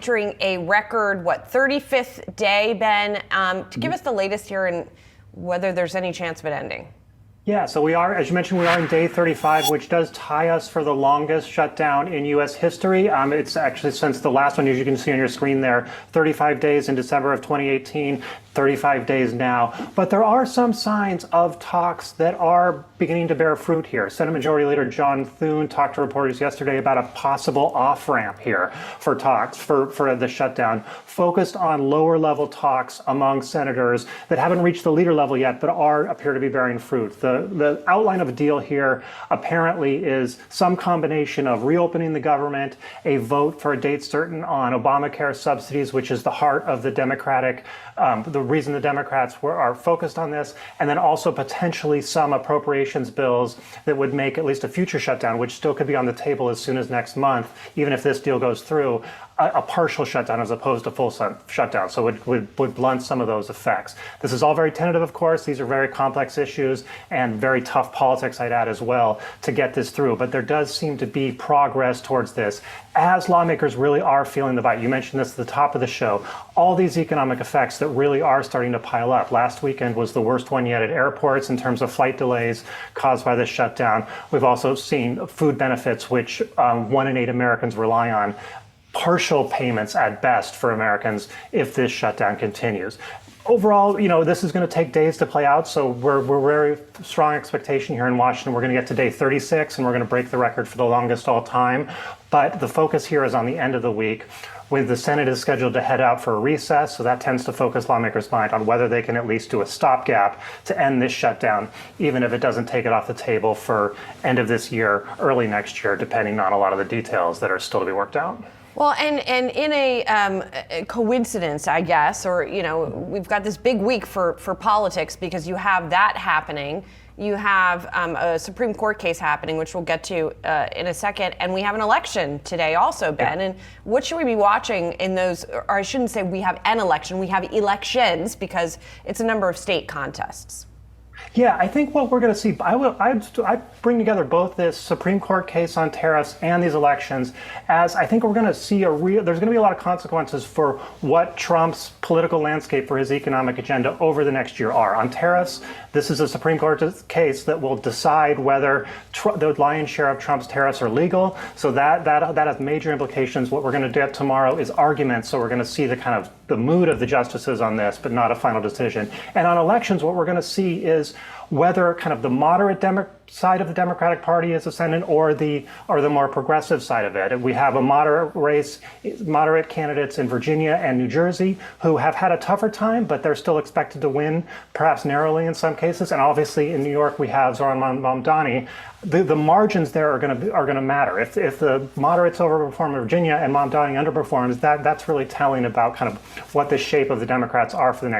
Entering a record, 35th day, Ben, to give us the latest here and whether there's any chance of it ending. Yeah, so we are, as you mentioned, we are in day 35, which does tie us for the longest shutdown in U.S. history. It's actually since the last one, as you can see on your screen there, 35 days in December of 2018, 35 days now. But there are some signs of talks that are beginning to bear fruit here. Senate Majority Leader John Thune talked to reporters yesterday about a possible off-ramp here for talks, for the shutdown, focused on lower-level talks among senators that haven't reached the leader level yet, but appear to be bearing fruit. The outline of a deal here apparently is some combination of reopening the government, a vote for a date certain on Obamacare subsidies, which is the heart of the Democratic, the reason the Democrats are focused on this, and then also potentially some appropriations bills that would make at least a future shutdown, which still could be on the table as soon as next month, even if this deal goes through, a partial shutdown as opposed to full shutdown. So it would blunt some of those effects. This is all very tentative, of course. These are very complex issues and very tough politics, I'd add as well, to get this through. But there does seem to be progress towards this as lawmakers really are feeling the bite. You mentioned this at the top of the show. All these economic effects that really are starting to pile up. Last weekend was the worst one yet at airports in terms of flight delays caused by this shutdown. We've also seen food benefits, which 1 in 8 Americans rely on, partial payments at best for Americans if this shutdown continues. Overall, this is going to take days to play out, so we're very strong expectation here in Washington. We're going to get to day 36, and we're going to break the record for the longest all time. But the focus here is on the end of the week, when the Senate is scheduled to head out for a recess, so that tends to focus lawmakers' mind on whether they can at least do a stopgap to end this shutdown, even if it doesn't take it off the table for end of this year, early next year, depending on a lot of the details that are still to be worked out. Well, and in a coincidence, I guess, or, we've got this big week for politics because you have that happening. You have a Supreme Court case happening, which we'll get to in a second. And we have an election today also, Ben. Yeah. And what should we be watching in those, or I shouldn't say we have an election, we have elections because it's a number of state contests. Yeah, I think what we're going to see, I bring together both this Supreme Court case on tariffs and these elections as I think we're going to see there's going to be a lot of consequences for what Trump's political landscape for his economic agenda over the next year are. On tariffs, this is a Supreme Court case that will decide whether the lion's share of Trump's tariffs are legal. So that has major implications. What we're going to get tomorrow is arguments. So we're going to see the mood of the justices on this, but not a final decision. And on elections, what we're going to see is whether kind of the moderate side of the Democratic Party is ascendant or the more progressive side of it. We have a moderate candidates in Virginia and New Jersey who have had a tougher time, but they're still expected to win, perhaps narrowly in some cases. And obviously in New York, we have Zohran Mamdani. The margins there are going to matter. If the moderates overperform in Virginia and Mamdani underperforms, that's really telling about kind of what the shape of the Democrats are for the next